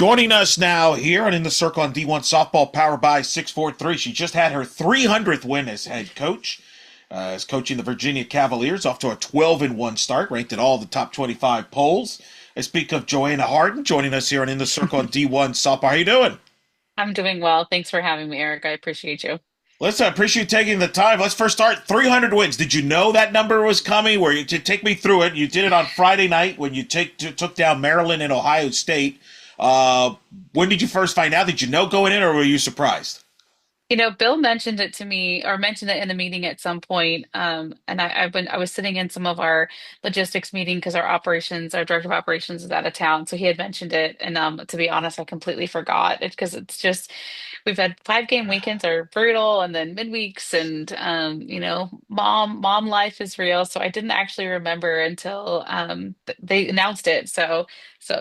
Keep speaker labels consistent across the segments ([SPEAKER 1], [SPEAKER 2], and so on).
[SPEAKER 1] Joining us now here and in the circle on D1 softball, powered by 643. She just had her 300th win as head coach. Is coaching the Virginia Cavaliers off to a 12-1 start, ranked in all the top 25 polls. I speak of Joanna Hardin joining us here and in the circle on D1 softball. How you doing?
[SPEAKER 2] I'm doing well. Thanks for having me, Eric. I appreciate you.
[SPEAKER 1] Listen, I appreciate you taking the time. Let's first start 300 wins. Did you know that number was coming? Where you to take me through it? You did it on Friday night when you took down Maryland and Ohio State. Uh, when did you first find out? Did you know going in, or were you surprised?
[SPEAKER 2] Bill mentioned it to me or mentioned it in the meeting at some point. And I was sitting in some of our logistics meeting because our director of operations is out of town. So he had mentioned it. And to be honest, I completely forgot it because it's just we've had 5 game weekends are brutal and then midweeks and mom life is real. So I didn't actually remember until they announced it. So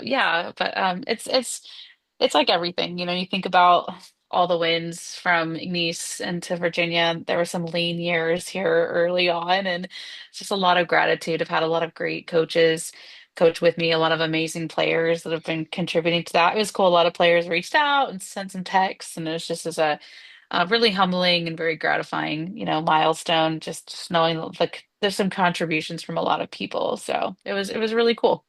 [SPEAKER 2] yeah, but it's like everything, you think about all the wins from Nice into Virginia. There were some lean years here early on, and it's just a lot of gratitude. I've had a lot of great coaches coach with me, a lot of amazing players that have been contributing to that. It was cool. A lot of players reached out and sent some texts, and it was just a really humbling and very gratifying, milestone. Just knowing like there's some contributions from a lot of people, so it was really cool.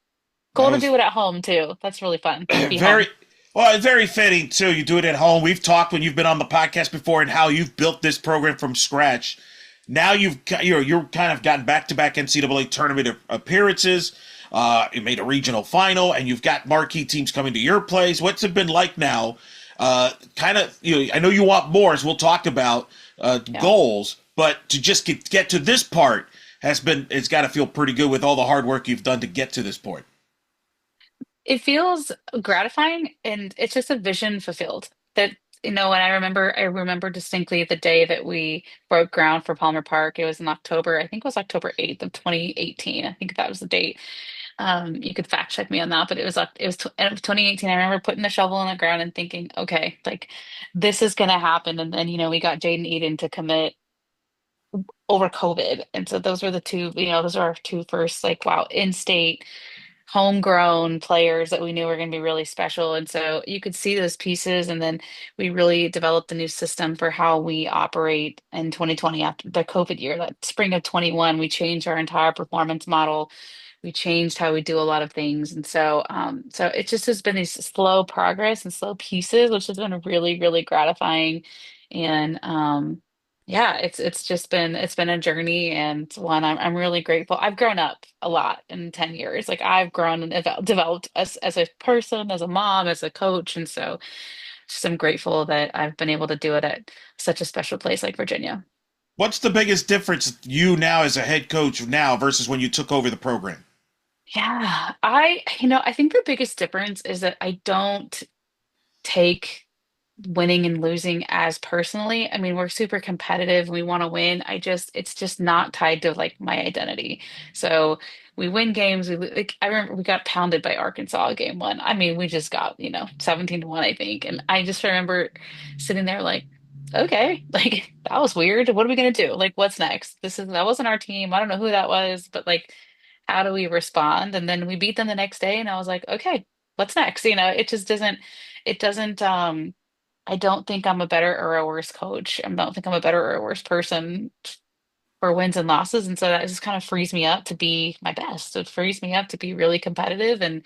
[SPEAKER 1] That
[SPEAKER 2] Cool to
[SPEAKER 1] was
[SPEAKER 2] do it at home too. That's really fun to be
[SPEAKER 1] very
[SPEAKER 2] home.
[SPEAKER 1] well, it's very fitting too. You do it at home. We've talked when you've been on the podcast before and how you've built this program from scratch. Now you're kind of gotten back-to-back NCAA tournament appearances. You made a regional final, and you've got marquee teams coming to your place. What's it been like now? Kind of, I know you want more, as we'll talk about
[SPEAKER 2] Yeah.
[SPEAKER 1] goals, but to just get to this part it's got to feel pretty good with all the hard work you've done to get to this point.
[SPEAKER 2] It feels gratifying and it's just a vision fulfilled. That and I remember distinctly the day that we broke ground for Palmer Park. It was in October, I think it was October 8th of 2018. I think that was the date. You could fact check me on that, but it was end of 2018. I remember putting the shovel in the ground and thinking, okay, like this is gonna happen. And then, we got Jaden Eden to commit over COVID. And so those were the two, those are our two first like wow, in-state homegrown players that we knew were going to be really special. And so you could see those pieces. And then we really developed a new system for how we operate in 2020 after the COVID year. That spring of 21, we changed our entire performance model. We changed how we do a lot of things. And so it just has been these slow progress and slow pieces, which has been really, really gratifying. And yeah, it's been a journey and one I'm really grateful. I've grown up a lot in 10 years. Like I've grown and developed as a person, as a mom, as a coach, and so just I'm grateful that I've been able to do it at such a special place like Virginia.
[SPEAKER 1] What's the biggest difference you now as a head coach now versus when you took over the program?
[SPEAKER 2] Yeah, I think the biggest difference is that I don't take winning and losing as personally. I mean, we're super competitive. We want to win. It's just not tied to like my identity. So we win games. Like, I remember we got pounded by Arkansas game one. I mean, we just got, 17-1, I think. And I just remember sitting there like, okay, like that was weird. What are we gonna do? Like, what's next? That wasn't our team. I don't know who that was, but like, how do we respond? And then we beat them the next day, and I was like, okay, what's next? It just doesn't I don't think I'm a better or a worse coach. I don't think I'm a better or a worse person for wins and losses. And so that just kind of frees me up to be my best. It frees me up to be really competitive and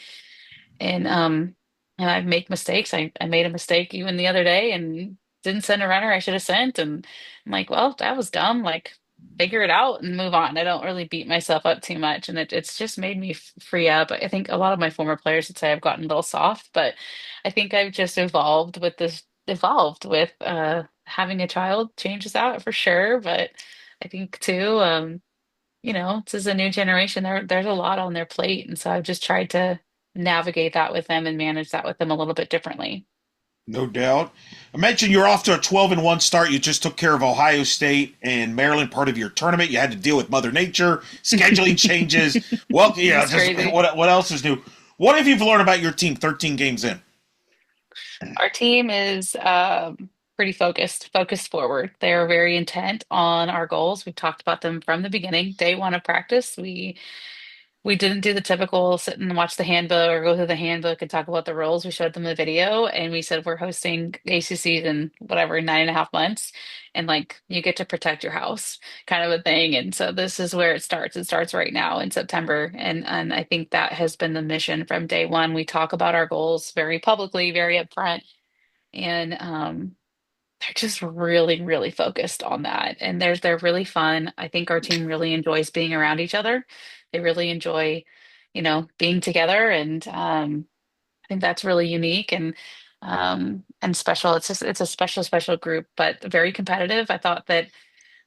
[SPEAKER 2] I make mistakes. I made a mistake even the other day and didn't send a runner I should have sent. And I'm like, well, that was dumb. Like figure it out and move on. I don't really beat myself up too much. And it's just made me free up. I think a lot of my former players would say I've gotten a little soft, but I think I've just evolved with having a child changes that for sure. But I think too, this is a new generation. There's a lot on their plate. And so I've just tried to navigate that with them and manage that with them a little bit differently.
[SPEAKER 1] No doubt. I mentioned you're off to a 12-1 start. You just took care of Ohio State and Maryland, part of your tournament. You had to deal with Mother Nature, scheduling changes. Well, yeah,
[SPEAKER 2] It's
[SPEAKER 1] just
[SPEAKER 2] crazy.
[SPEAKER 1] what else is new? What have you learned about your team 13 games in?
[SPEAKER 2] Our team is pretty focused forward. They are very intent on our goals. We've talked about them from the beginning. Day one of practice, We didn't do the typical sit and watch the handbook or go through the handbook and talk about the roles. We showed them the video and we said we're hosting ACCs in whatever 9.5 months, and like you get to protect your house, kind of a thing. And so this is where it starts. It starts right now in September, and I think that has been the mission from day one. We talk about our goals very publicly, very upfront, and they're just really, really focused on that. And they're really fun. I think our team really enjoys being around each other. They really enjoy, being together. And I think that's really unique and special. It's a special, special group, but very competitive. I thought that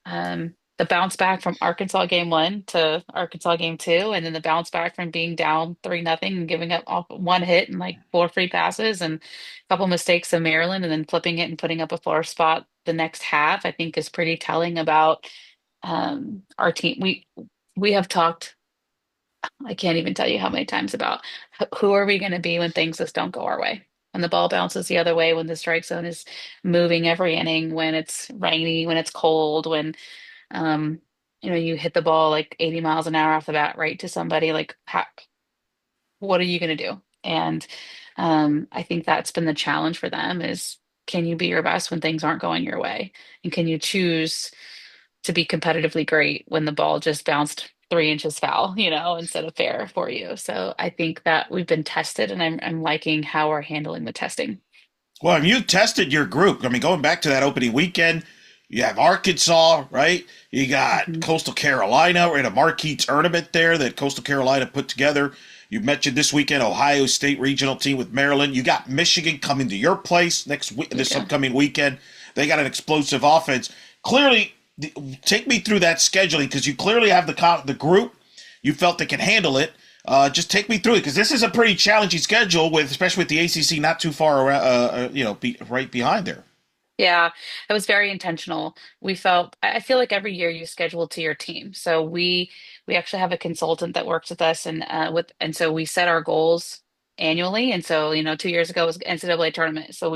[SPEAKER 2] the bounce back from Arkansas game one to Arkansas game two, and then the bounce back from being down 3-0 and giving up off one hit and like four free passes and a couple mistakes of Maryland, and then flipping it and putting up a floor spot the next half, I think is pretty telling about our team. We have talked, I can't even tell you how many times about who are we going to be when things just don't go our way. When the ball bounces the other way, when the strike zone is moving every inning, when it's rainy, when it's cold, when um, you hit the ball like 80 miles an hour off the bat right to somebody, like what are you going to do? And I think that's been the challenge for them is can you be your best when things aren't going your way? And can you choose to be competitively great when the ball just bounced 3 inches foul, instead of fair for you? So I think that we've been tested and I'm liking how we're handling the testing.
[SPEAKER 1] Well, you tested your group. I mean, going back to that opening weekend, you have Arkansas, right? You got
[SPEAKER 2] Mhm.
[SPEAKER 1] Coastal Carolina. We're in a marquee tournament there that Coastal Carolina put together. You mentioned this weekend Ohio State regional team with Maryland. You got Michigan coming to your place this
[SPEAKER 2] Yeah.
[SPEAKER 1] upcoming weekend. They got an explosive offense. Clearly, take me through that scheduling because you clearly have the group. You felt they can handle it. Just take me through it because this is a pretty challenging schedule with, especially with the ACC not too far around, right behind there.
[SPEAKER 2] Yeah, it was very intentional. I feel like every year you schedule to your team. So we actually have a consultant that works with us and so we set our goals annually. And so, 2 years ago was NCAA tournament. So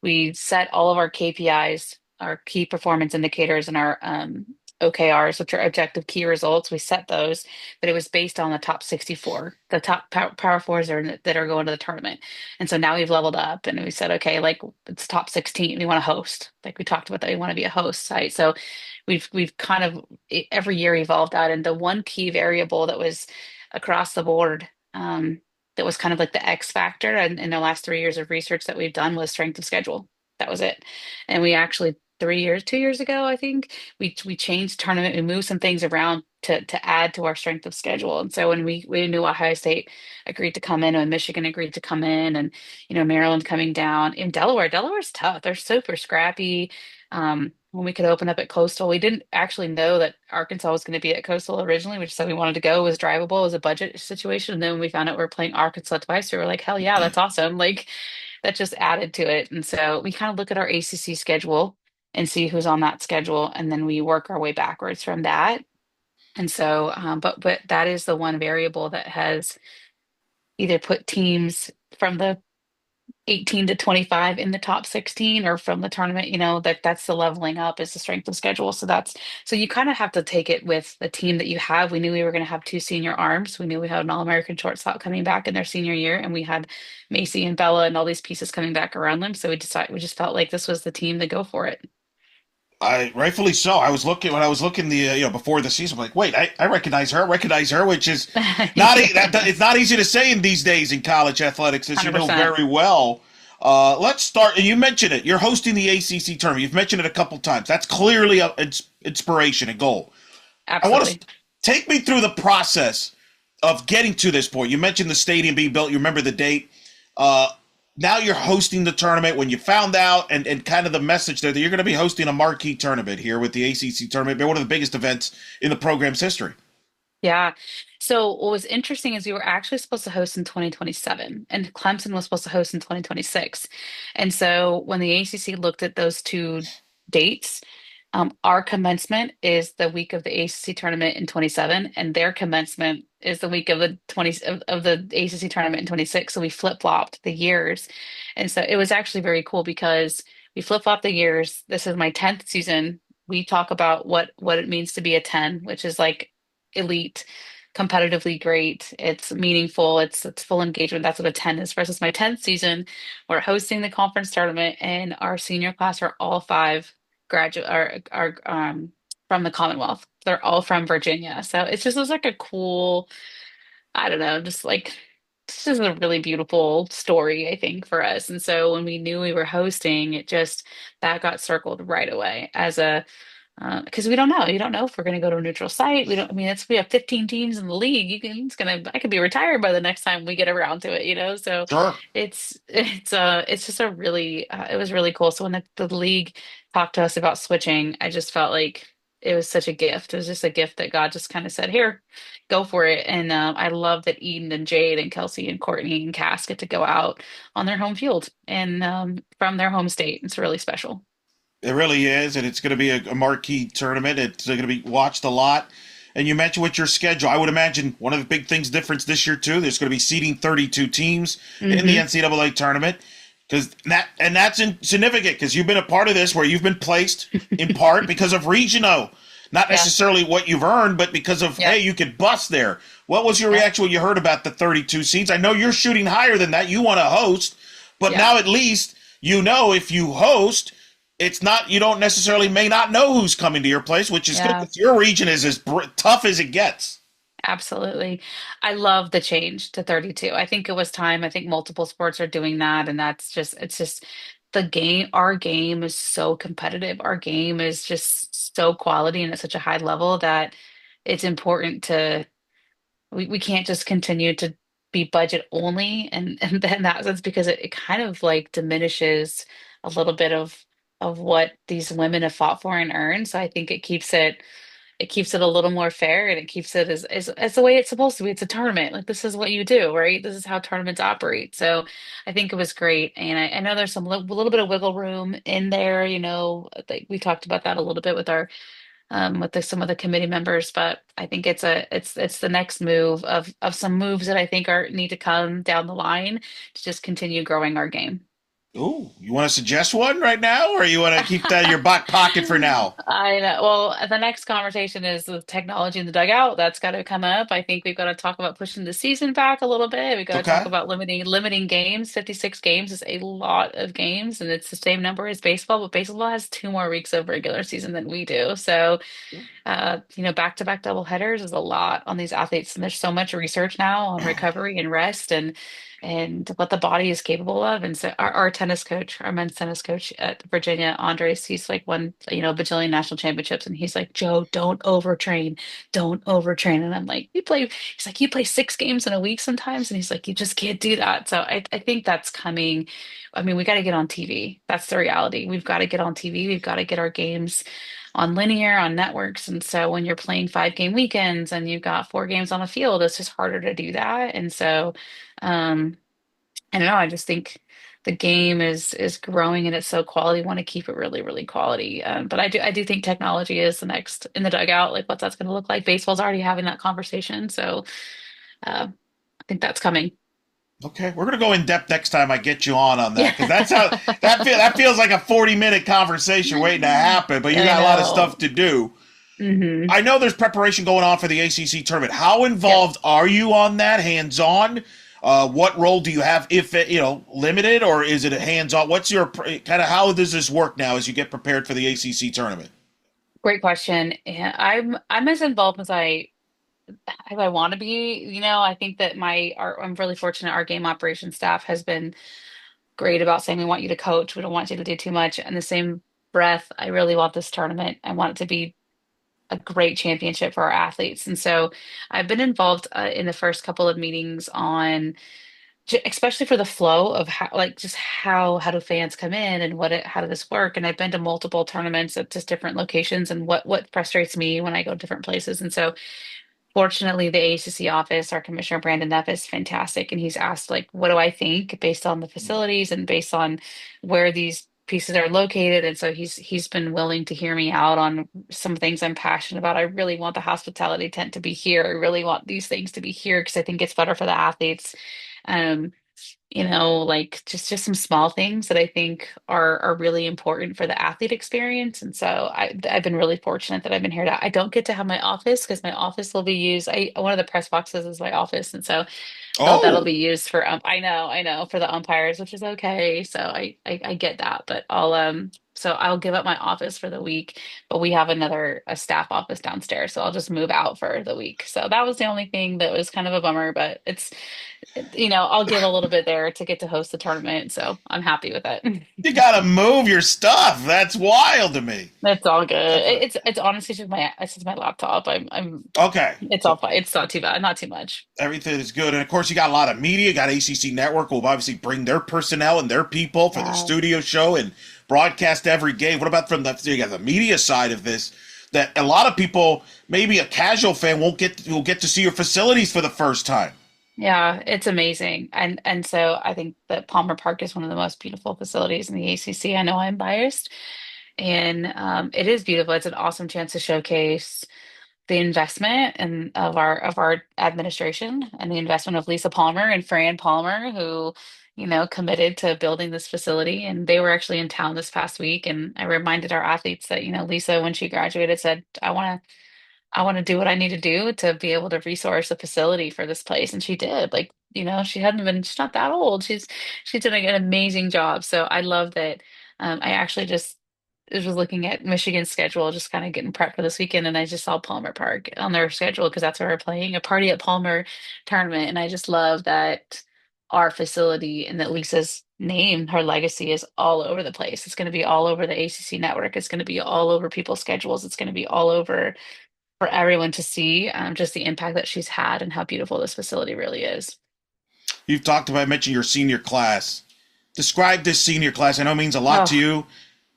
[SPEAKER 2] we set all of our KPIs, our key performance indicators, and our OKRs, which are objective key results. We set those, but it was based on the top 64, the top power fours that are going to the tournament. And so now we've leveled up and we said, okay, like it's top 16. We want to host. Like we talked about that. We want to be a host site. So we've kind of every year evolved out. And the one key variable that was across the board, that was kind of like the X factor in the last 3 years of research that we've done was strength of schedule. That was it. And we actually 3 years, 2 years ago, I think we changed tournament. We moved some things around to add to our strength of schedule. And so when we knew Ohio State agreed to come in and Michigan agreed to come in and Maryland coming down in Delaware's tough. They're super scrappy. When we could open up at Coastal, we didn't actually know that Arkansas was going to be at Coastal originally. We just said we wanted to go. It was drivable. It was a budget situation. And then when we found out we were playing Arkansas twice, we were like, hell yeah, that's awesome. Like that just added to it. And so we kind of look at our ACC schedule and see who's on that schedule, and then we work our way backwards from that. And so, but that is the one variable that has either put teams from the 18 to 25 in the top 16 or from the tournament, that's the leveling up is the strength of schedule. So you kind of have to take it with the team that you have. We knew we were going to have two senior arms. We knew we had an All-American shortstop coming back in their senior year, and we had Macy and Bella and all these pieces coming back around them. So we just felt like this was the team to go for it.
[SPEAKER 1] I rightfully so. I was looking when I was looking before the season. I'm like, wait, I recognize her, which is not it's not easy to say in these days in college athletics, as you know
[SPEAKER 2] 100%.
[SPEAKER 1] very well. Let's start. And you mentioned it. You're hosting the ACC tournament. You've mentioned it a couple times. That's clearly it's inspiration, a goal. I want to
[SPEAKER 2] Absolutely.
[SPEAKER 1] take me through the process of getting to this point. You mentioned the stadium being built. You remember the date. Uh, Now you're hosting the tournament. When you found out and kind of the message there that you're going to be hosting a marquee tournament here with the ACC tournament, one of the biggest events in the program's history.
[SPEAKER 2] Yeah. So what was interesting is we were actually supposed to host in 2027 and Clemson was supposed to host in 2026. And so when the ACC looked at those two dates, our commencement is the week of the ACC tournament in 27 and their commencement is the week of the 20 of the ACC tournament in 26. So we flip-flopped the years. And so it was actually very cool because we flip-flopped the years. This is my 10th season. We talk about what it means to be a 10, which is like elite. competitively great. It's meaningful. It's full engagement. That's what a 10 is for us. It's my 10th season. We're hosting the conference tournament, and our senior class are all five graduate are from the Commonwealth. They're all from Virginia. So it's just was like a cool, I don't know, just like this is a really beautiful story, I think, for us. And so when we knew we were hosting, it just that got circled right away as a because we don't know. You don't know if we're going to go to a neutral site. We don't. I mean, we have 15 teams in the league. I could be retired by the next time we get around to it. So
[SPEAKER 1] Sure.
[SPEAKER 2] it's just a really it was really cool. So when the league talked to us about switching, I just felt like it was such a gift. It was just a gift that God just kind of said, "Here, go for it." And I love that Eden and Jade and Kelsey and Courtney and Cass get to go out on their home field and from their home state. It's really special.
[SPEAKER 1] It really is, and it's going to be a marquee tournament. It's going to be watched a lot. And you mentioned with your schedule, I would imagine one of the big things difference this year too. There's going to be seeding 32 teams in the
[SPEAKER 2] Hmm.
[SPEAKER 1] NCAA tournament because that's significant because you've been a part of this where you've been placed in part because of regional, not
[SPEAKER 2] Yeah.
[SPEAKER 1] necessarily what you've earned, but because of hey,
[SPEAKER 2] Yep.
[SPEAKER 1] you could bust there. What was your
[SPEAKER 2] Yep.
[SPEAKER 1] reaction when you heard about the 32 seeds? I know you're shooting higher than that. You want to host, but
[SPEAKER 2] Yeah.
[SPEAKER 1] now at least you know if you host it's not you don't necessarily may not know who's coming to your place, which is good
[SPEAKER 2] Yeah.
[SPEAKER 1] because your region is as tough as it gets.
[SPEAKER 2] Absolutely. I love the change to 32. I think it was time. I think multiple sports are doing that, and it's just the game. Our game is so competitive. Our game is just so quality and at such a high level that it's important to we can't just continue to be budget only and then that sense because it kind of like diminishes a little bit of what these women have fought for and earned. So I think it keeps it a little more fair and it keeps it as the way it's supposed to be. It's a tournament. Like this is what you do, right? This is how tournaments operate. So I think it was great. And I know there's some little bit of wiggle room in there, like we talked about that a little bit with our some of the committee members, but I think it's the next move of some moves that I think are need to come down the line to just continue growing our game.
[SPEAKER 1] Ooh, you want to suggest one right now, or you want to keep that in your back pocket for now?
[SPEAKER 2] I know. Well, the next conversation is the technology in the dugout. That's got to come up. I think we've got to talk about pushing the season back a little bit. We've got to talk
[SPEAKER 1] Okay.
[SPEAKER 2] about limiting games. 56 games is a lot of games, and it's the same number as baseball, but baseball has 2 more weeks of regular season than we do. So back-to-back double headers is a lot on these athletes, and there's so much research now on recovery and rest and what the body is capable of. And so our tennis coach, our men's tennis coach at Virginia, Andres, he's like won, bajillion national championships, and he's like, Joe, don't overtrain. And I'm like, he's like, you play 6 games in a week sometimes, and he's like, you just can't do that. So I think that's coming. I mean, we got to get on TV. That's the reality. We've got to get on TV. We've got to get our games on linear, on networks. And so when you're playing 5 game weekends and you've got 4 games on the field, it's just harder to do that. And so um I don't know, I just think the game is growing and it's so quality. Want to keep it really, really quality. But I do think technology is the next in the dugout, like what that's going to look like. Baseball's already having that conversation. So I think that's coming.
[SPEAKER 1] Okay, we're gonna go in depth next time I get you on
[SPEAKER 2] Yeah.
[SPEAKER 1] that because that's how that feels like a 40-minute conversation waiting to happen. But you
[SPEAKER 2] I
[SPEAKER 1] got a lot of
[SPEAKER 2] know.
[SPEAKER 1] stuff to do.
[SPEAKER 2] Hmm.
[SPEAKER 1] I know there's preparation going on for the ACC tournament. How
[SPEAKER 2] Yep.
[SPEAKER 1] involved are you on that? Hands on? What role do you have? If it, limited or is it a hands on? What's your kind of how does this work now as you get prepared for the ACC tournament?
[SPEAKER 2] Great question. Yeah, I'm as involved as I want to be. I think that I'm really fortunate. Our game operations staff has been great about saying we want you to coach. We don't want you to do too much. In the same breath, I really want this tournament. I want it to be a great championship for our athletes. And so I've been involved in the first couple of meetings on especially for the flow of how like just how do fans come in and how does this work. And I've been to multiple tournaments at just different locations and what frustrates me when I go to different places. And so fortunately, the ACC office, our commissioner Brandon Neff is fantastic, and he's asked like, what do I think based on the facilities and based on where these pieces are located, and so he's been willing to hear me out on some things I'm passionate about. I really want the hospitality tent to be here. I really want these things to be here because I think it's better for the athletes. like just some small things that I think are really important for the athlete experience. And so I've been really fortunate that I've been here to I don't get to have my office because my office will be used. One of the press boxes is my office. And so that'll
[SPEAKER 1] Oh,
[SPEAKER 2] be used for I know for the umpires, which is okay. So I get that, but I'll give up my office for the week, but we have a staff office downstairs, so I'll just move out for the week. So that was the only thing that was kind of a bummer, but I'll give a little bit there to get to host the tournament, so I'm happy with it.
[SPEAKER 1] you got to move your stuff. That's wild to me.
[SPEAKER 2] It's all good.
[SPEAKER 1] That's a,
[SPEAKER 2] It's honestly just my laptop.
[SPEAKER 1] okay.
[SPEAKER 2] It's all
[SPEAKER 1] So
[SPEAKER 2] fine. It's not too bad, not too much.
[SPEAKER 1] everything is good. And of course, you got a lot of media. You got ACC Network will obviously bring their personnel and their people for the
[SPEAKER 2] Yeah.
[SPEAKER 1] studio show and broadcast every game. What about from you got the media side of this? That a lot of people, maybe a casual fan, will get to see your facilities for the first time.
[SPEAKER 2] Yeah, it's amazing. And so I think that Palmer Park is one of the most beautiful facilities in the ACC. I know I'm biased, and it is beautiful. It's an awesome chance to showcase the investment and of our administration and the investment of Lisa Palmer and Fran Palmer, who, committed to building this facility. And they were actually in town this past week, and I reminded our athletes that, Lisa, when she graduated, said, I want to do what I need to do to be able to resource a facility for this place. And she did. Like, she's not that old. She's doing an amazing job. So I love that. I actually just was looking at Michigan's schedule, just kind of getting prepped for this weekend, and I just saw Palmer Park on their schedule because that's where we're playing a Party at Palmer tournament. And I just love that our facility and that Lisa's name, her legacy is all over the place. It's going to be all over the ACC network. It's going to be all over people's schedules. It's going to be all over for everyone to see, just the impact that she's had and how beautiful this facility really is.
[SPEAKER 1] You've talked about mentioning your senior class. Describe this senior class. I know it means a lot to
[SPEAKER 2] Oh,
[SPEAKER 1] you.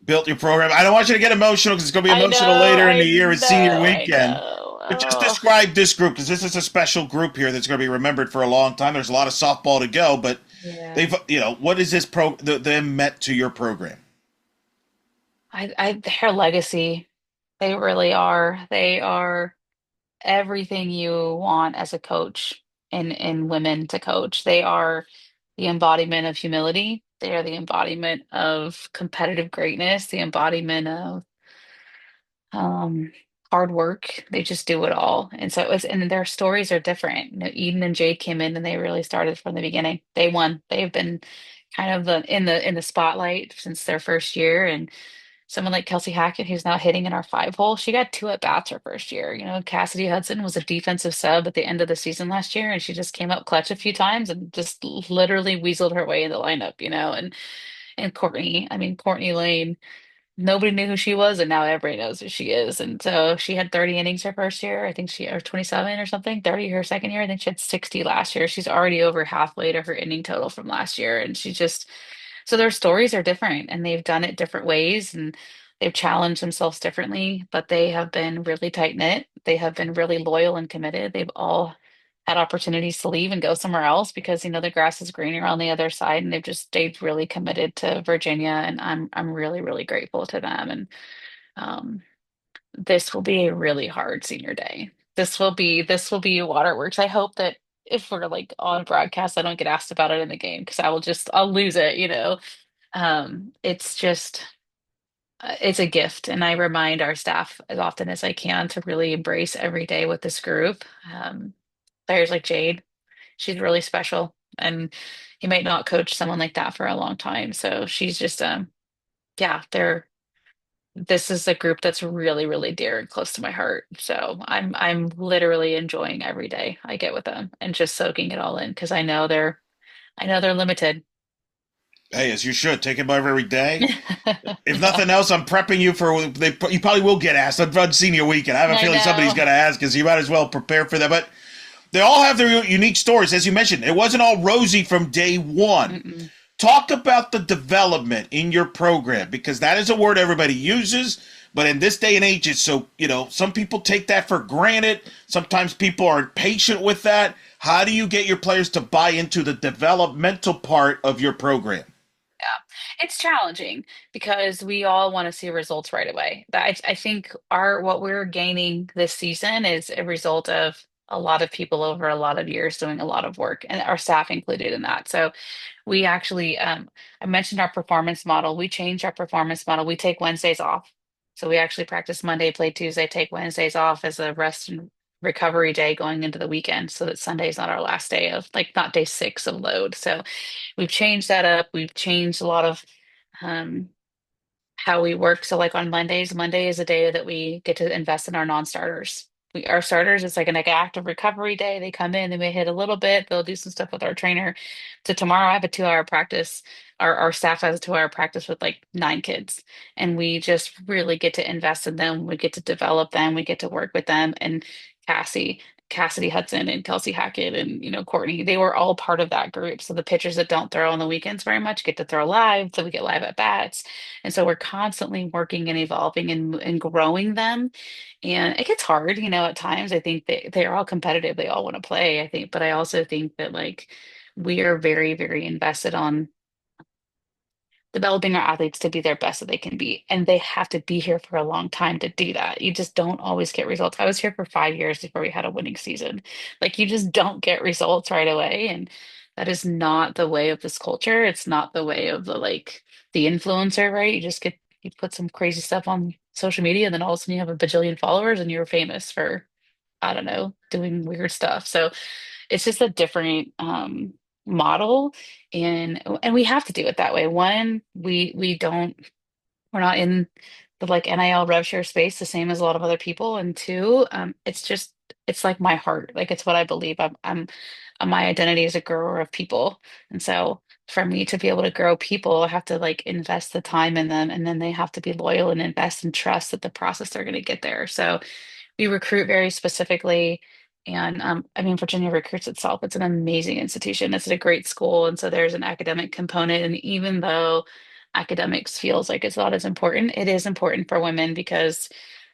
[SPEAKER 1] Built your program. I don't want you to get emotional because it's going to be
[SPEAKER 2] I
[SPEAKER 1] emotional
[SPEAKER 2] know,
[SPEAKER 1] later in the
[SPEAKER 2] I
[SPEAKER 1] year with senior
[SPEAKER 2] know, I
[SPEAKER 1] weekend.
[SPEAKER 2] know.
[SPEAKER 1] But just
[SPEAKER 2] Oh,
[SPEAKER 1] describe this group because this is a special group here that's going to be remembered for a long time. There's a lot of softball to go, but
[SPEAKER 2] yeah.
[SPEAKER 1] they've, what is this them meant to your program?
[SPEAKER 2] Their legacy, they really are. They are everything you want as a coach in women to coach. They are the embodiment of humility. They are the embodiment of competitive greatness, the embodiment of um hard work. They just do it all. And so and their stories are different. Eden and Jade came in and they really started from the beginning. They won. They've been kind of in the spotlight since their first year. And someone like Kelsey Hackett, who's now hitting in our 5 hole, she got two at bats her first year. Cassidy Hudson was a defensive sub at the end of the season last year, and she just came up clutch a few times and just literally weaseled her way in the lineup, and Courtney Lane, nobody knew who she was, and now everybody knows who she is. And so she had 30 innings her first year. I think or 27 or something, 30 her second year. I think she had 60 last year. She's already over halfway to her inning total from last year. And so their stories are different and they've done it different ways and they've challenged themselves differently, but they have been really tight knit. They have been really loyal and committed. They've all had opportunities to leave and go somewhere else because the grass is greener on the other side, and they've just stayed really committed to Virginia, and I'm really really grateful to them. And um, this will be a really hard senior day. This will be waterworks. I hope that if we're like on broadcast, I don't get asked about it in the game because I'll lose it. It's a gift, and I remind our staff as often as I can to really embrace every day with this group. Players like Jade, she's really special, and you might not coach someone like that for a long time. So she's just yeah, this is a group that's really, really dear and close to my heart. So I'm literally enjoying every day I get with them and just soaking it all in because I know they're limited.
[SPEAKER 1] Hey, as you should. Take it by every day. If nothing else, I'm prepping you for. You probably will get asked. I've run senior weekend. I have a
[SPEAKER 2] I
[SPEAKER 1] feeling somebody's
[SPEAKER 2] know.
[SPEAKER 1] going to ask because you might as well prepare for that. But they all have their unique stories, as you mentioned. It wasn't all rosy from day one.
[SPEAKER 2] Mm-mm.
[SPEAKER 1] Talk about the development in your program because that is a word everybody uses. But in this day and age, it's so, some people take that for granted. Sometimes people aren't patient with that. How do you get your players to buy into the developmental part of your program?
[SPEAKER 2] Yeah, it's challenging because we all want to see results right away. I think our what we're gaining this season is a result of a lot of people over a lot of years doing a lot of work, and our staff included in that. So we actually, I mentioned our performance model. We changed our performance model. We take Wednesdays off. So we actually practice Monday, play Tuesday, take Wednesdays off as a rest and recovery day going into the weekend so that Sunday's not our last day of, like, not day 6 of load. So we've changed that up. We've changed a lot of um, how we work. So like on Mondays, Monday is a day that we get to invest in our non-starters. Our starters, it's like an active recovery day. They come in, they may hit a little bit, they'll do some stuff with our trainer. So tomorrow I have a 2 hour practice. Our staff has a 2 hour practice with like 9 kids. And we just really get to invest in them. We get to develop them. We get to work with them. And Cassie, Cassidy Hudson and Kelsey Hackett and, Courtney, they were all part of that group. So the pitchers that don't throw on the weekends very much get to throw live. So we get live at bats. And so we're constantly working and evolving and growing them. And it gets hard, at times. I think they're all competitive. They all want to play, I think. But I also think that like we are very, very invested on developing our athletes to be their best that they can be. And they have to be here for a long time to do that. You just don't always get results. I was here for 5 years before we had a winning season. Like you just don't get results right away. And that is not the way of this culture. It's not the way of the influencer, right? You put some crazy stuff on social media and then all of a sudden you have a bajillion followers and you're famous for, I don't know, doing weird stuff. So it's just a different model, and we have to do it that way. One, we're not in the like NIL rev share space the same as a lot of other people. And two, it's like my heart, like it's what I believe. My identity is a grower of people, and so for me to be able to grow people, I have to like invest the time in them, and then they have to be loyal and invest and trust that the process they're going to get there. So we recruit very specifically. And I mean, Virginia recruits itself. It's an amazing institution. It's at a great school. And so there's an academic component. And even though academics feels like it's not as important, it is important for women because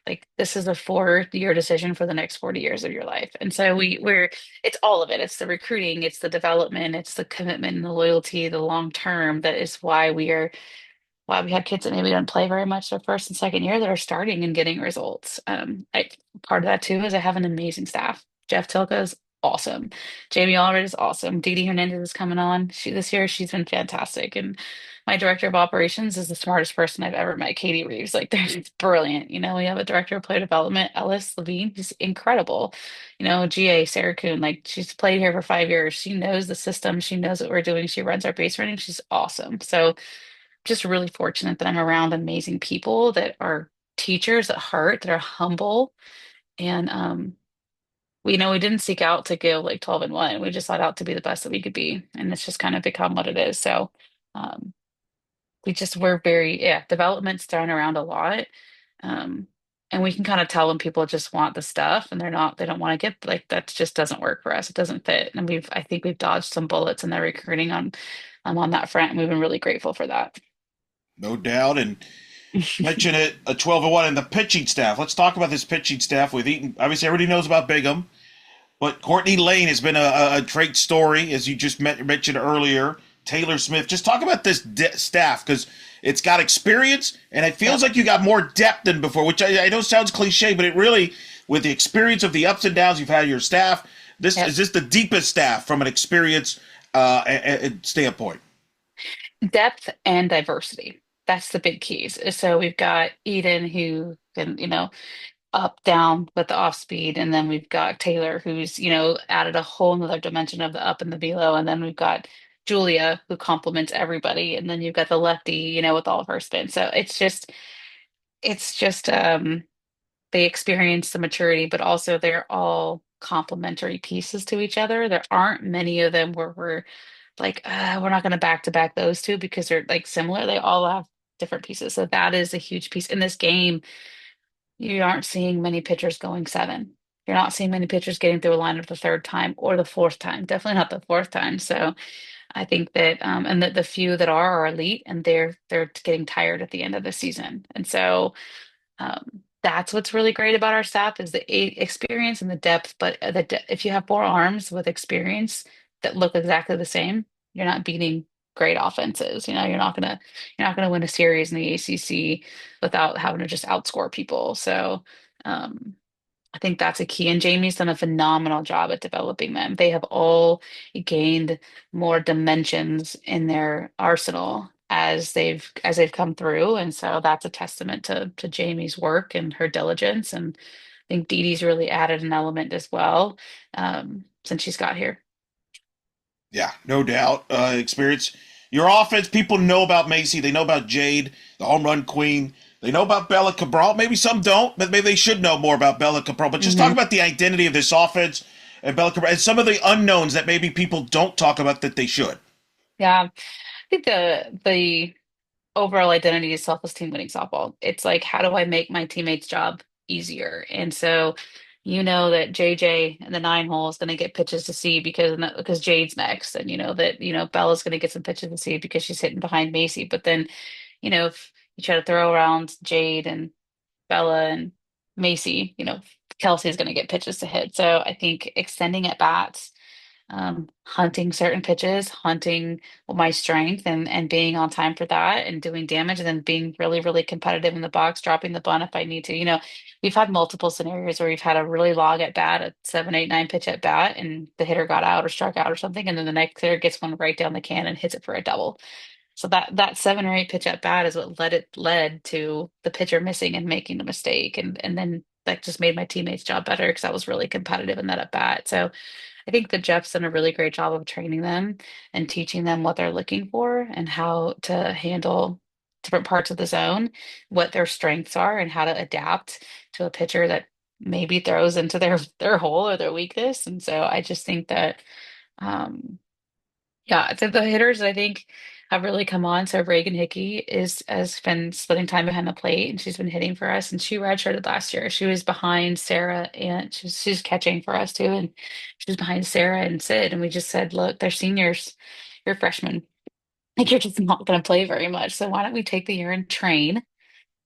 [SPEAKER 2] like this is a 4 year decision for the next 40 years of your life. And so it's all of it. It's the recruiting, it's the development, it's the commitment and the loyalty, the long term. That is why we have kids that maybe don't play very much their first and second year that are starting and getting results. Part of that too is I have an amazing staff. Jeff Tilka is awesome. Jamie Allred is awesome. Dee Dee Hernandez is coming on. This year she's been fantastic. And my director of operations is the smartest person I've ever met, Katie Reeves. Like it's brilliant. We have a director of player development, Ellis Levine, who's incredible. GA Sarah Kuhn, like she's played here for 5 years. She knows the system. She knows what we're doing. She runs our base running. She's awesome. So just really fortunate that I'm around amazing people that are teachers at heart, that are humble. And we didn't seek out to go like 12-1. We just sought out to be the best that we could be. And it's just kind of become what it is. So um we're very, yeah, development's thrown around a lot. Um and we can kind of tell when people just want the stuff and they don't want to get like that just doesn't work for us. It doesn't fit. And I think we've dodged some bullets in the recruiting on that front. And we've been really grateful for that.
[SPEAKER 1] No doubt. And mention it a 12-1 and the pitching staff. Let's talk about this pitching staff with Eaton. Obviously, everybody knows about Bigham, but Courtney Lane has been a great story, as you just mentioned earlier. Taylor Smith. Just talk about this staff because it's got experience and it feels
[SPEAKER 2] Yep.
[SPEAKER 1] like you got more depth than before, which I know sounds cliche, but it really, with the experience of the ups and downs you've had your staff,
[SPEAKER 2] Yep.
[SPEAKER 1] is this the deepest staff from an experience standpoint?
[SPEAKER 2] Depth and diversity. That's the big keys. So we've got Eden who can, up, down with the off speed. And then we've got Taylor who's, added a whole nother dimension of the up and the below. And then we've got Julia who complements everybody. And then you've got the lefty, with all of her spin. So it's just they experience the maturity, but also they're all complementary pieces to each other. There aren't many of them where we're like, we're not going to back to back those two because they're like similar. They all have different pieces. So that is a huge piece. In this game, you aren't seeing many pitchers going 7. You're not seeing many pitchers getting through a lineup the third time or the fourth time. Definitely not the fourth time. So I think that and that the few that are elite and they're getting tired at the end of the season. And so that's what's really great about our staff is the experience and the depth. But if you have 4 arms with experience that look exactly the same, you're not beating great offenses. You're not gonna win a series in the ACC without having to just outscore people. So um, I think that's a key. And Jamie's done a phenomenal job at developing them. They have all gained more dimensions in their arsenal as they've come through. And so that's a testament to Jamie's work and her diligence. And I think Dee Dee's really added an element as well, since she's got here.
[SPEAKER 1] Yeah, no doubt. Experience. Your offense, people know about Macy. They know about Jade, the home run queen. They know about Bella Cabral. Maybe some don't, but maybe they should know more about Bella Cabral. But just talk
[SPEAKER 2] Hmm.
[SPEAKER 1] about the identity of this offense and Bella Cabral and some of the unknowns that maybe people don't talk about that they should.
[SPEAKER 2] Yeah, I think the overall identity is selfless team winning softball. It's like, how do I make my teammates' job easier? And so, you know that JJ in the 9 hole is going to get pitches to see because Jade's next, and you know that Bella's going to get some pitches to see because she's hitting behind Macy. But then, if you try to throw around Jade and Bella and Macy, Kelsey's going to get pitches to hit. So I think extending at bats, hunting certain pitches, hunting my strength and being on time for that and doing damage, and then being really, really competitive in the box, dropping the bunt if I need to. We've had multiple scenarios where we've had a really long at bat, a 7, 8, 9 pitch at bat, and the hitter got out or struck out or something, and then the next hitter gets one right down the can and hits it for a double. So that 7 or 8 pitch at bat is what led to the pitcher missing and making the mistake, and then that just made my teammates' job better because I was really competitive in that at bat. So I think that Jeff's done a really great job of training them and teaching them what they're looking for and how to handle different parts of the zone, what their strengths are, and how to adapt to a pitcher that maybe throws into their hole or their weakness. And so I just think that, yeah, the hitters I think have really come on. So Reagan Hickey has been splitting time behind the plate, and she's been hitting for us. And she redshirted last year. She was behind Sarah, and she's catching for us too. And she was behind Sarah and Sid. And we just said, look, they're seniors, you're freshmen. Like you're just not going to play very much. So why don't we take the year and train?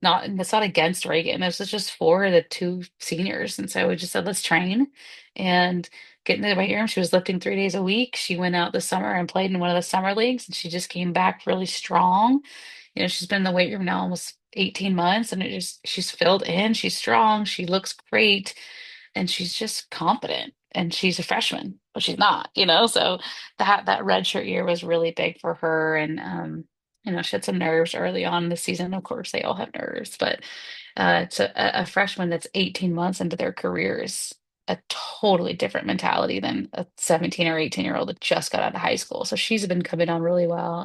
[SPEAKER 2] Not, and it's not against Reagan. This is just for the two seniors. And so we just said, let's train and get into the weight room. She was lifting 3 days a week. She went out this summer and played in one of the summer leagues, and she just came back really strong. She's been in the weight room now almost 18 months, and she's filled in. She's strong. She looks great, and she's just competent. And she's a freshman, but she's not. So that redshirt year was really big for her. And she had some nerves early on in the season. Of course, they all have nerves, but it's a freshman that's 18 months into their career is a totally different mentality than a 17 or 18-year-old that just got out of high school. So she's been coming on really well.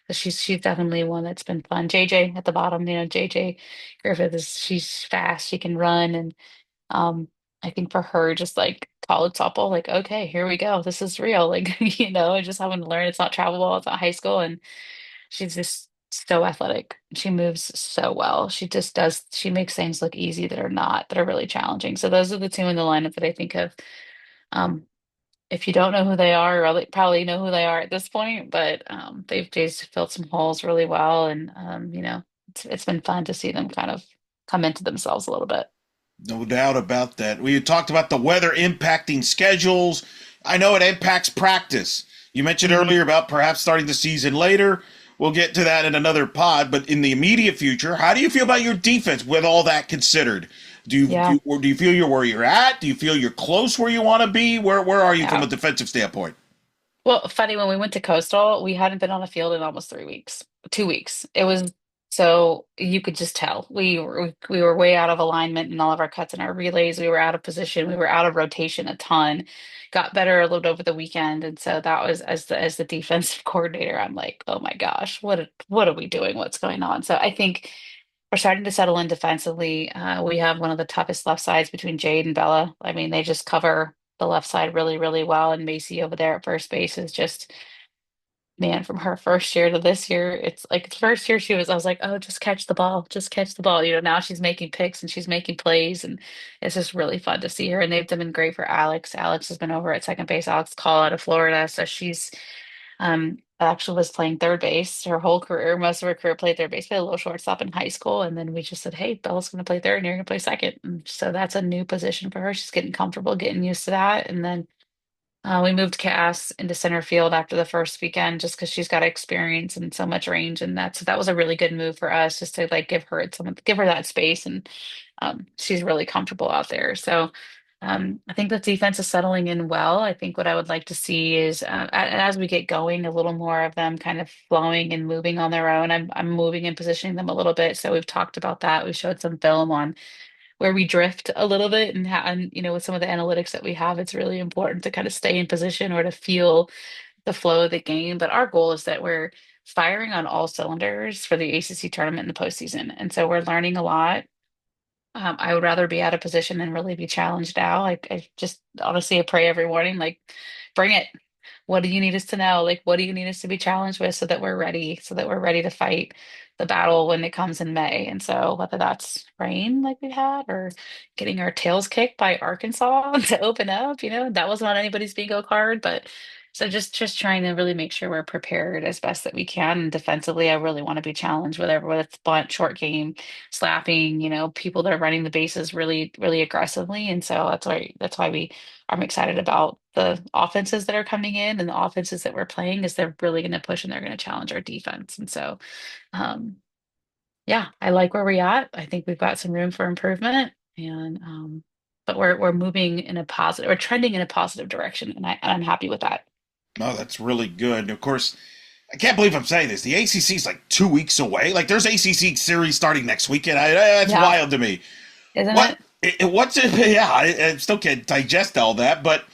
[SPEAKER 2] She's definitely one that's been fun. JJ at the bottom, JJ Griffith she's fast, she can run, and I think for her, just like college softball, like, okay, here we go. This is real. Like, just having to learn it's not travel ball, it's not high school. And she's just so athletic. She moves so well. She makes things look easy that are really challenging. So those are the two in the lineup that I think of. Um, if you don't know who they are, you probably know who they are at this point, but they've just filled some holes really well. And, it's been fun to see them kind of come into themselves a little bit.
[SPEAKER 1] No doubt about that. We talked about the weather impacting schedules. I know it impacts practice. You mentioned
[SPEAKER 2] Mhm.
[SPEAKER 1] earlier about perhaps starting the season later. We'll get to that in another pod. But in the immediate future, how do you feel about your defense with all that considered?
[SPEAKER 2] Yeah.
[SPEAKER 1] Or do you feel you're where you're at? Do you feel you're close where you want to be? Where are you from
[SPEAKER 2] Yeah.
[SPEAKER 1] a defensive standpoint?
[SPEAKER 2] Well, funny, when we went to Coastal, we hadn't been on the field in almost 3 weeks, 2 weeks. It was so you could just tell we were way out of alignment in all of our cuts and our relays. We were out of position. We were out of rotation a ton. Got better a little bit over the weekend, and so that was as the defensive coordinator. I'm like, oh my gosh, what are we doing? What's going on? So I think we're starting to settle in defensively. We have one of the toughest left sides between Jade and Bella. I mean, they just cover the left side really, really well. And Macy over there at first base is just, man, from her first year to this year, it's like the first year I was like, oh, just catch the ball, just catch the ball. Now she's making picks and she's making plays, and it's just really fun to see her. And they've been great for Alex. Alex has been over at second base. Alex Call out of Florida, so she's actually was playing third base her whole career. Most of her career played third base, played a little shortstop in high school, and then we just said, "Hey, Bella's going to play third, and you're going to play second." And so that's a new position for her. She's getting comfortable, getting used to that, and then We moved Cass into center field after the first weekend just because she's got experience and so much range, and that was a really good move for us just to like give her that space, and she's really comfortable out there. So I think the defense is settling in well. I think what I would like to see is as we get going, a little more of them kind of flowing and moving on their own. I'm moving and positioning them a little bit. So we've talked about that. We showed some film on where we drift a little bit and with some of the analytics that we have, it's really important to kind of stay in position or to feel the flow of the game. But our goal is that we're firing on all cylinders for the ACC tournament in the postseason. And so we're learning a lot. I would rather be out of position than really be challenged now. Like I just honestly I pray every morning, like, bring it. What do you need us to know? Like, what do you need us to be challenged with so that we're ready to fight the battle when it comes in May. And so whether that's rain like we had or getting our tails kicked by Arkansas to open up, that wasn't on anybody's bingo card, but so just trying to really make sure we're prepared as best that we can. And defensively, I really want to be challenged with whether it's bunt, short game, slapping, people that are running the bases really, really aggressively. And so that's why I'm excited about the offenses that are coming in and the offenses that we're playing is they're really going to push and they're going to challenge our defense. And so, um, yeah, I like where we're at. I think we've got some room for improvement, and but we're moving in a positive, we're trending in a positive direction, and I'm happy with that.
[SPEAKER 1] No, that's really good. And of course, I can't believe I'm saying this. The ACC is like 2 weeks away. Like there's ACC series starting next weekend. That's
[SPEAKER 2] Yeah,
[SPEAKER 1] wild to me.
[SPEAKER 2] isn't
[SPEAKER 1] What?
[SPEAKER 2] it?
[SPEAKER 1] What's it? Yeah, I still can't digest all that. But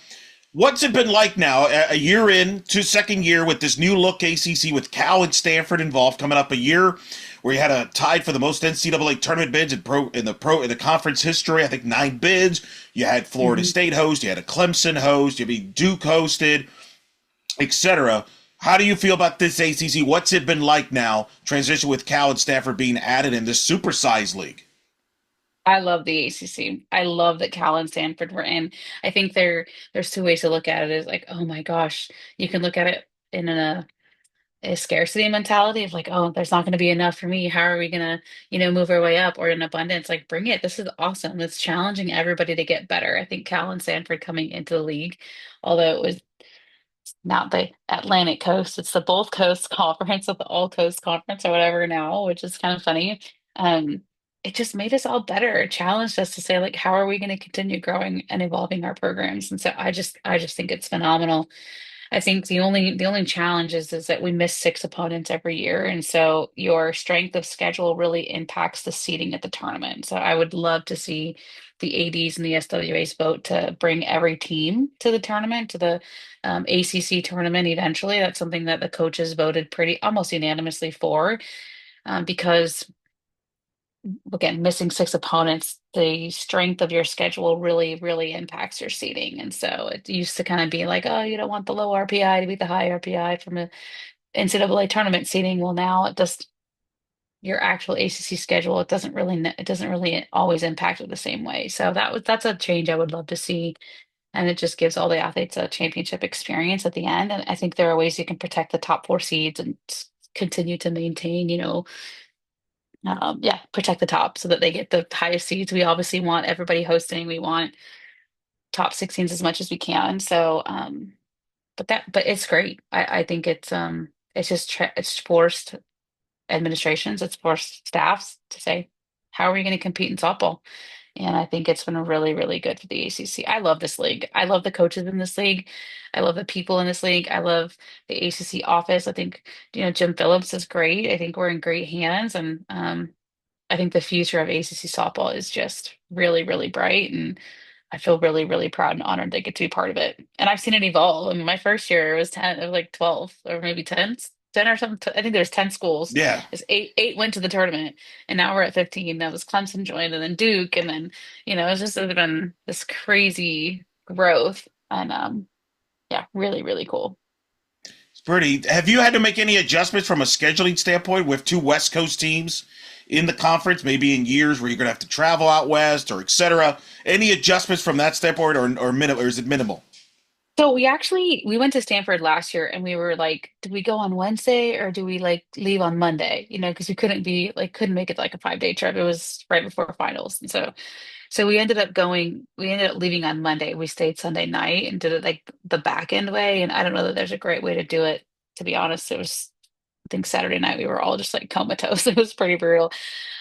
[SPEAKER 1] what's it been like now? A year in to second year with this new look ACC with Cal and Stanford involved, coming up a year where you had a tied for the most NCAA tournament bids in the conference history. I think 9 bids. You had Florida
[SPEAKER 2] Mhm.
[SPEAKER 1] State host. You had a Clemson host. You had Duke hosted, etc. How do you feel about this ACC? What's it been like now? Transition with Cal and Stanford being added in this supersized league.
[SPEAKER 2] I love the ACC. I love that Cal and Stanford were in. I think there's two ways to look at it. Is like, oh my gosh, you can look at it in a scarcity mentality of like, oh, there's not going to be enough for me. How are we going to, move our way up, or in abundance? Like, bring it. This is awesome. It's challenging everybody to get better. I think Cal and Stanford coming into the league, although it was not the Atlantic Coast, it's the both coast conference of the all coast conference or whatever now, which is kind of funny. Um, it just made us all better. It challenged us to say, like, how are we going to continue growing and evolving our programs? And so I just think it's phenomenal. I think the only challenge is that we miss six opponents every year, and so your strength of schedule really impacts the seeding at the tournament. So I would love to see the ADs and the SWAs vote to bring every team to the tournament, to the ACC tournament eventually. That's something that the coaches voted pretty almost unanimously for, because again, missing six opponents, the strength of your schedule really, really impacts your seeding. And so it used to kind of be like, oh, you don't want the low RPI to beat the high RPI from a NCAA tournament seeding. Well, now it just your actual ACC schedule, it doesn't really always impact it the same way. So that's a change I would love to see. And it just gives all the athletes a championship experience at the end. And I think there are ways you can protect the top four seeds and continue to maintain, yeah, protect the top so that they get the highest seeds. We obviously want everybody hosting. We want top 16s as much as we can. So, but it's great. I think it's just it's forced administrations, it's forced staffs to say, how are we going to compete in softball? And I think it's been really, really good for the ACC. I love this league. I love the coaches in this league. I love the people in this league. I love the ACC office. I think, Jim Phillips is great. I think we're in great hands, and I think the future of ACC softball is just really, really bright, and I feel really, really proud and honored to get to be part of it. And I've seen it evolve. I mean, my first year it was 10, it was like 12 or maybe 10, 10 or something. I think there's 10 schools.
[SPEAKER 1] Yeah,
[SPEAKER 2] There's eight went to the tournament, and now we're at 15. That was Clemson joined, and then Duke, and then, it's been this crazy growth. And yeah, really, really cool.
[SPEAKER 1] it's pretty. Have you had to make any adjustments from a scheduling standpoint with two West Coast teams in the conference, maybe in years where you're going to have to travel out west or etc.? Any adjustments from that standpoint, or minimal, or is it minimal?
[SPEAKER 2] So we went to Stanford last year, and we were like, do we go on Wednesday or do we like leave on Monday? Because we couldn't make it like a 5-day trip. It was right before finals. And so So we ended up leaving on Monday. We stayed Sunday night and did it like the back end way. And I don't know that there's a great way to do it, to be honest. I think Saturday night we were all just like comatose. It was pretty brutal.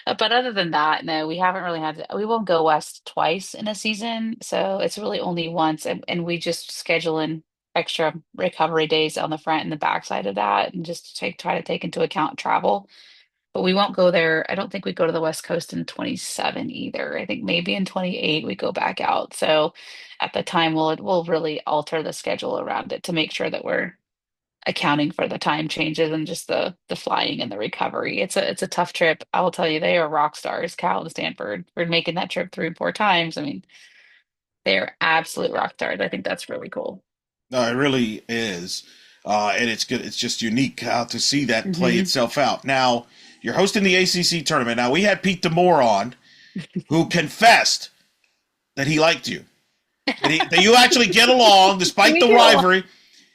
[SPEAKER 2] But other than that, no, we haven't really we won't go west twice in a season. So it's really only once. And we just schedule in extra recovery days on the front and the back side of that and just try to take into account travel. But we won't go there. I don't think we go to the West Coast in 27 either. I think maybe in 28 we go back out. So at the time we'll really alter the schedule around it to make sure that we're accounting for the time changes and just the flying and the recovery. It's a tough trip. I will tell you, they are rock stars, Cal and Stanford, for making that trip 3 or 4 times. I mean, they are absolute rock stars. I think that's really cool.
[SPEAKER 1] No, it really is. And it's good. It's just unique how to see that play
[SPEAKER 2] Hmm.
[SPEAKER 1] itself out. Now, you're hosting the ACC tournament. Now, we had Pete Demore on, who confessed that he liked you, that you actually get along despite
[SPEAKER 2] We
[SPEAKER 1] the
[SPEAKER 2] get along.
[SPEAKER 1] rivalry,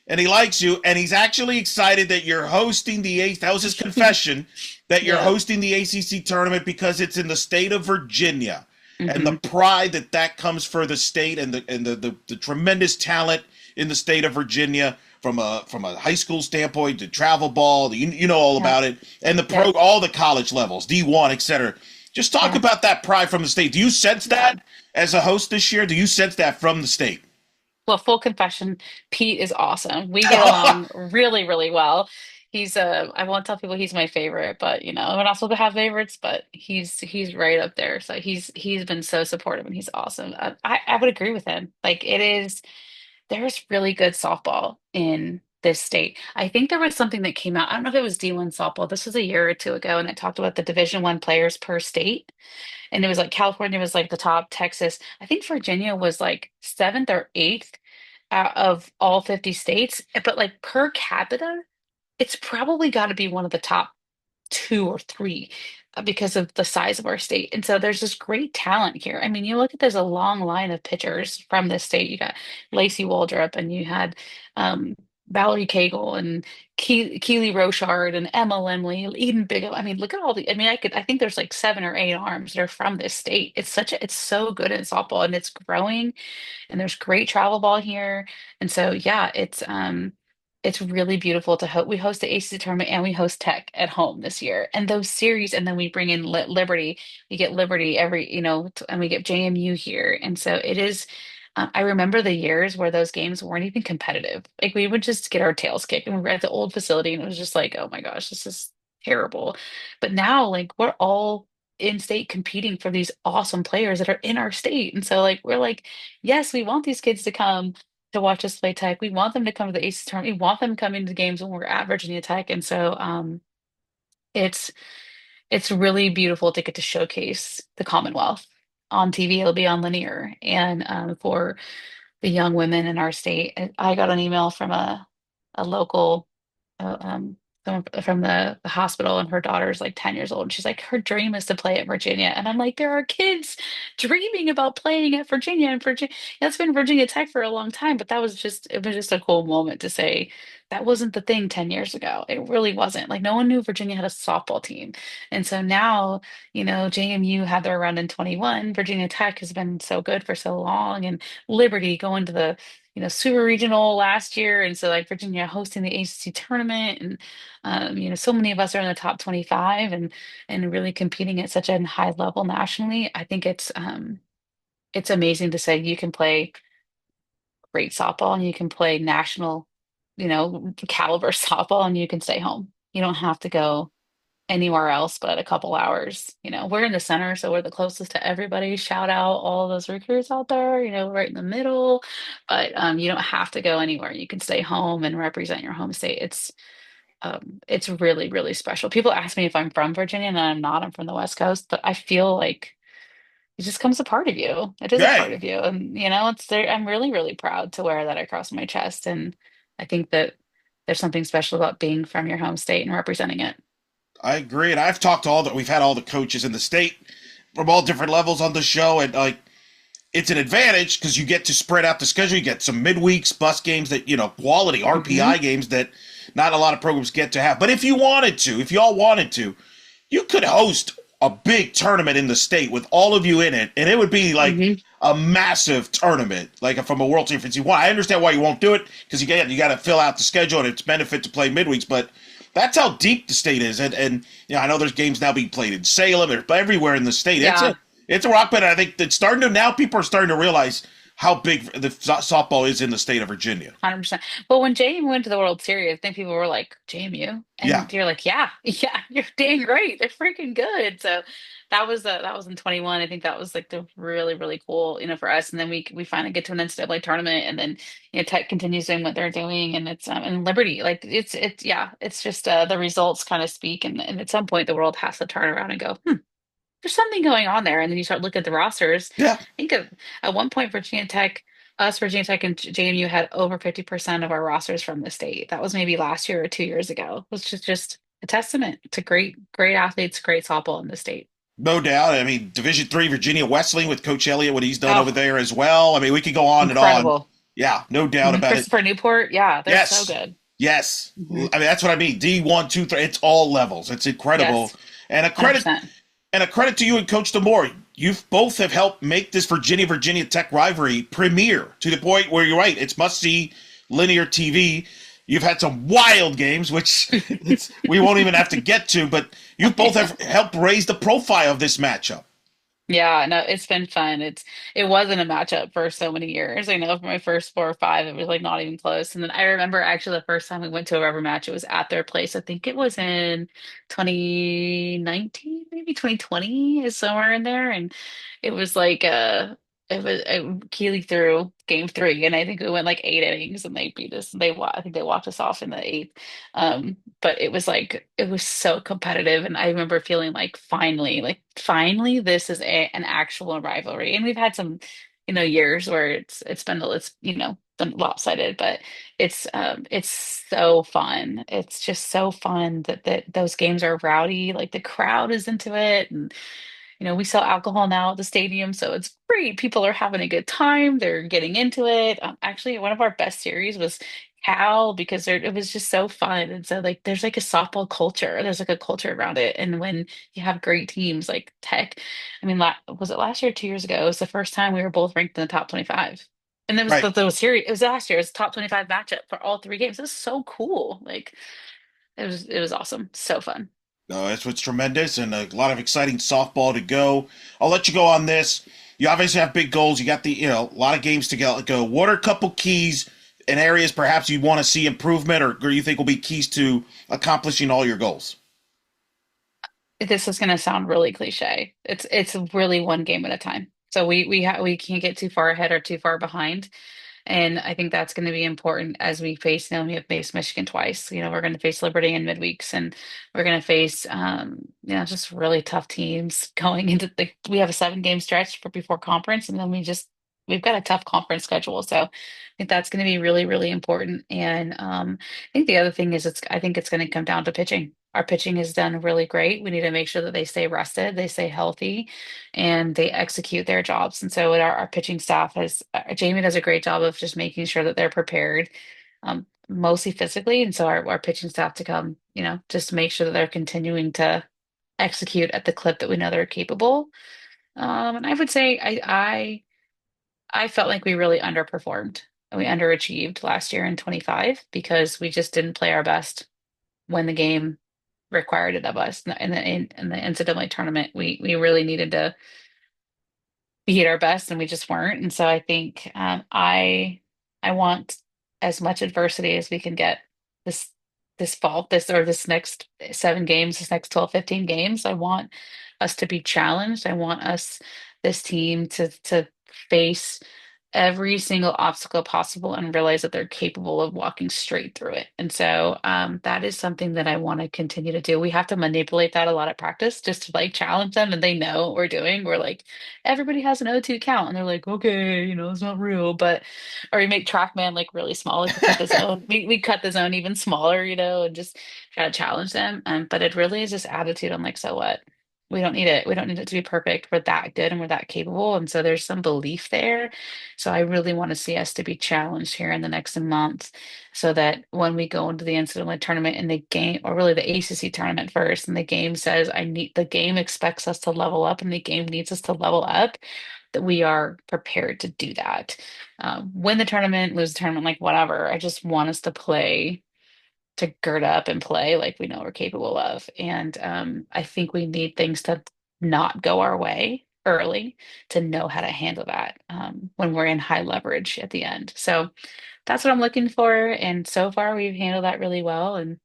[SPEAKER 1] and he likes you, and he's actually excited that you're hosting the A. That was his confession, that you're
[SPEAKER 2] Yeah.
[SPEAKER 1] hosting the ACC tournament because it's in the state of Virginia, and the
[SPEAKER 2] Hmm.
[SPEAKER 1] pride that comes for the state and the tremendous talent in the state of Virginia from a high school standpoint to travel ball, you know all
[SPEAKER 2] Yeah.
[SPEAKER 1] about it, and the
[SPEAKER 2] Yeah.
[SPEAKER 1] pro all the college levels, D1, etc. Just talk
[SPEAKER 2] Yeah.
[SPEAKER 1] about that pride from the state. Do you sense
[SPEAKER 2] Yeah.
[SPEAKER 1] that as a host this year? Do you sense that from the state?
[SPEAKER 2] Well, full confession, Pete is awesome. We get along really, really well. I won't tell people he's my favorite, but we're not supposed to have favorites, but he's right up there. So he's been so supportive and he's awesome. I would agree with him. Like there's really good softball in this state. I think there was something that came out. I don't know if it was D1 softball. This was a year or two ago, and it talked about the Division 1 players per state. And it was like California was like the top, Texas. I think Virginia was like seventh or eighth out of all 50 states. But like per capita, it's probably got to be one of the top two or three because of the size of our state. And so there's this great talent here. I mean, you look at there's a long line of pitchers from this state. You got Lacey Waldrop and you had um, Valerie Cagle and Keely Rochard and Emma Lemley, Eden Bigelow. I mean, look at all the, I mean, I think there's like 7 or 8 arms that are from this state. It's so good in softball and it's growing and there's great travel ball here. And so yeah, it's really beautiful to host. We host the ACC tournament and we host Tech at home this year. And those series, and then we bring in Liberty. We get Liberty and we get JMU here. And so it is. I remember the years where those games weren't even competitive. Like we would just get our tails kicked, and we were at the old facility, and it was just like, oh my gosh, this is terrible. But now, like we're all in state competing for these awesome players that are in our state, and so like we're like yes, we want these kids to come to watch us play Tech. We want them to come to the ACE tournament. We want them coming to games when we're at Virginia Tech. And so it's it's really beautiful to get to showcase the Commonwealth on TV. It'll be on linear. And for the young women in our state, I got an email from a local uh, um, someone from the hospital, and her daughter's like 10 years old. And she's like, her dream is to play at Virginia. And I'm like, there are kids dreaming about playing at Virginia, and Virginia, that's been Virginia Tech for a long time. But it was just a cool moment to say that wasn't the thing 10 years ago. It really wasn't. Like, no one knew Virginia had a softball team. And so now, JMU had their run in 21. Virginia Tech has been so good for so long, and Liberty going to the super regional last year. And so like Virginia hosting the ACC tournament and so many of us are in the top 25 and really competing at such a high level nationally. I think it's amazing to say you can play great softball and you can play national, caliber softball and you can stay home. You don't have to go anywhere else but a couple hours. We're in the center, so we're the closest to everybody. Shout out all those recruits out there, right in the middle. But you don't have to go anywhere. You can stay home and represent your home state. It's really, really special. People ask me if I'm from Virginia, and I'm not. I'm from the West Coast, but I feel like it just comes a part of you. It is a part
[SPEAKER 1] Hey,
[SPEAKER 2] of you. And it's there. I'm really, really proud to wear that across my chest. And I think that there's something special about being from your home state and representing it.
[SPEAKER 1] I agree, and I've talked to we've had all the coaches in the state from all different levels on the show, and like it's an advantage because you get to spread out the schedule. You get some midweeks, bus games that quality
[SPEAKER 2] Hmm.
[SPEAKER 1] RPI games that not a lot of programs get to have. But if you wanted to, if y'all wanted to, you could host a big tournament in the state with all of you in it, and it would be like
[SPEAKER 2] Hmm.
[SPEAKER 1] a massive tournament, like from a World Series. I understand why you won't do it because you got to fill out the schedule and it's benefit to play midweeks, but that's how deep the state is, and I know there's games now being played in Salem, they're everywhere in the state.
[SPEAKER 2] Yeah.
[SPEAKER 1] It's a rock band. I think it's starting to now. People are starting to realize how big the softball is in the state of Virginia.
[SPEAKER 2] 100%. Well, when JMU went to the World Series, I think people were like, JMU?
[SPEAKER 1] Yeah,
[SPEAKER 2] And you're like, yeah, yeah, you're dang right. They're freaking good. So that was in 21. I think that was like the really, really cool, for us. And then we finally get to an NCAA tournament, and then Tech continues doing what they're doing, and it's and Liberty. Like it's yeah, it's just the results kind of speak, and at some point the world has to turn around and go, there's something going on there. And then you start looking at the rosters.
[SPEAKER 1] yeah.
[SPEAKER 2] I think at one point, Virginia Tech and JMU had over 50% of our rosters from the state. That was maybe last year or 2 years ago, which is just a testament to great, great athletes, great softball in the state.
[SPEAKER 1] No doubt. I mean, Division III Virginia Wesleyan with Coach Elliott, what he's done over
[SPEAKER 2] Oh,
[SPEAKER 1] there as well. I mean, we could go on and on.
[SPEAKER 2] incredible.
[SPEAKER 1] Yeah, no doubt about it.
[SPEAKER 2] Christopher Newport, yeah, they're so
[SPEAKER 1] Yes,
[SPEAKER 2] good.
[SPEAKER 1] yes. I
[SPEAKER 2] Hmm.
[SPEAKER 1] mean, that's what I mean. D1, 2, 3. It's all levels. It's incredible.
[SPEAKER 2] Yes,
[SPEAKER 1] And a credit
[SPEAKER 2] 100%.
[SPEAKER 1] and a credit to you and Coach Demore. You both have helped make this Virginia Tech rivalry premiere to the point where you're right. It's must see linear TV. You've had some wild games, which we won't even have to get to, but you both have helped raise the profile of this matchup.
[SPEAKER 2] Yeah, no, it's been fun. It wasn't a matchup for so many years. I know for my first 4 or 5, it was like not even close. And then I remember actually the first time we went to a rubber match, it was at their place. I think it was in 2019, maybe 2020 is somewhere in there. And it was like Keeley threw game 3, and I think we went like 8 innings, and they beat us. I think they walked us off in the eighth. But it was like it was so competitive, and I remember feeling like finally this is an actual rivalry. And we've had some years where it's been lopsided, but it's so fun. It's just so fun that those games are rowdy, like the crowd is into it. And we sell alcohol now at the stadium, so it's free. People are having a good time. They're getting into it. Actually, one of our best series was Cal, because it was just so fun. And so like there's like a softball culture. There's like a culture around it. And when you have great teams like Tech, I mean, was it last year or 2 years ago? It was the first time we were both ranked in the top 25. And there was
[SPEAKER 1] Right.
[SPEAKER 2] the series. It was last year. It was top 25 matchup for all 3 games. It was so cool. Like it was awesome. So fun.
[SPEAKER 1] No, that's what's tremendous, and a lot of exciting softball to go. I'll let you go on this. You obviously have big goals. You got a lot of games to go. What are a couple keys and areas perhaps you want to see improvement, or you think will be keys to accomplishing all your goals?
[SPEAKER 2] This is going to sound really cliche. It's really one game at a time. So we can't get too far ahead or too far behind. And I think that's going to be important as we face them. We have faced Michigan twice. We're going to face Liberty in midweeks, and we're going to face, just really tough teams going into we have a 7 game stretch before conference, and then we've got a tough conference schedule. So I think that's going to be really, really important. And I think the other thing is I think it's going to come down to pitching. Our pitching has done really great. We need to make sure that they stay rested, they stay healthy, and they execute their jobs. And so our pitching staff Jamie does a great job of just making sure that they're prepared, mostly physically. And so our pitching staff to come, just make sure that they're continuing to execute at the clip that we know they're capable. And I would say I felt like we really underperformed. We underachieved last year in 25 because we just didn't play our best when the game required it of us. In the NCAA tournament, we really needed to be at our best, and we just weren't. And so I think I want as much adversity as we can get this this fall, this next 7 games, this next 12, 15 games. I want us to be challenged. I want this team to face every single obstacle possible and realize that they're capable of walking straight through it. And so that is something that I want to continue to do. We have to manipulate that a lot at practice just to like challenge them, and they know what we're doing. We're like, everybody has an O2 count, and they're like, okay, it's not real. But or we make TrackMan like really small, like we cut the zone. We cut the zone even smaller, and just try to challenge them. But it really is just attitude on like, so what? We don't need it. We don't need it to be perfect. We're that good and we're that capable. And so there's some belief there. So I really want to see us to be challenged here in the next month so that when we go into the NCAA tournament and the game, or really the ACC tournament first, and the game says, the game expects us to level up and the game needs us to level up, that we are prepared to do that. Win the tournament, lose the tournament, like whatever. I just want us to play, to gird up and play like we know we're capable of. And I think we need things to not go our way early to know how to handle that when we're in high leverage at the end. So that's what I'm looking for. And so far, we've handled that really well. And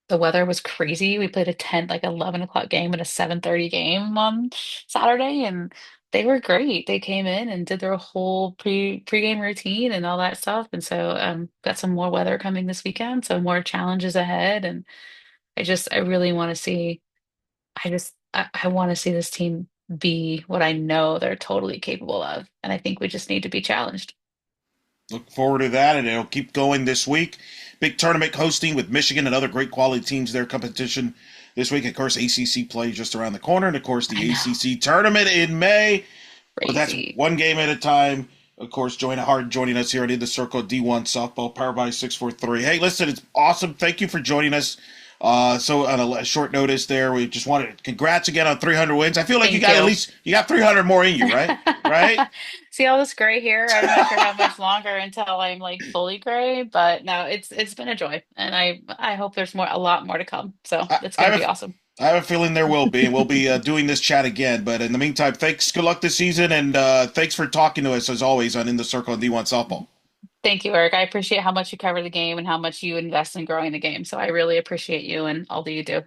[SPEAKER 2] the weather was crazy. We played a 10, like 11 o'clock game and a 7:30 game on Saturday, and they were great. They came in and did their whole pregame routine and all that stuff. And so got some more weather coming this weekend, so more challenges ahead. And I really want to see, I want to see this team be what I know they're totally capable of. And I think we just need to be challenged.
[SPEAKER 1] Look forward to that, and it'll keep going this week. Big tournament hosting with Michigan and other great quality teams. Their competition this week, of course, ACC play just around the corner, and of course,
[SPEAKER 2] I
[SPEAKER 1] the
[SPEAKER 2] know,
[SPEAKER 1] ACC tournament in May. But that's
[SPEAKER 2] crazy.
[SPEAKER 1] one game at a time. Of course, Joanna Hardin joining us here at In the Circle D1 Softball, powered by 643. Hey, listen, it's awesome. Thank you for joining us. So on a short notice there, we just wanted congrats again on 300 wins. I feel like you
[SPEAKER 2] Thank
[SPEAKER 1] got at
[SPEAKER 2] you.
[SPEAKER 1] least you got 300 more in you, right? Right?
[SPEAKER 2] See all this gray hair? I'm not sure how much longer until I'm like fully gray, but no, it's been a joy, and I hope there's a lot more to come. So
[SPEAKER 1] I,
[SPEAKER 2] it's
[SPEAKER 1] I
[SPEAKER 2] gonna
[SPEAKER 1] have
[SPEAKER 2] be
[SPEAKER 1] a
[SPEAKER 2] awesome.
[SPEAKER 1] I have a feeling there will be, and we'll be doing this chat again. But in the meantime, thanks. Good luck this season, and thanks for talking to us as always on In the Circle and D1 Softball.
[SPEAKER 2] Thank you, Eric. I appreciate how much you cover the game and how much you invest in growing the game. So I really appreciate you and all that you do.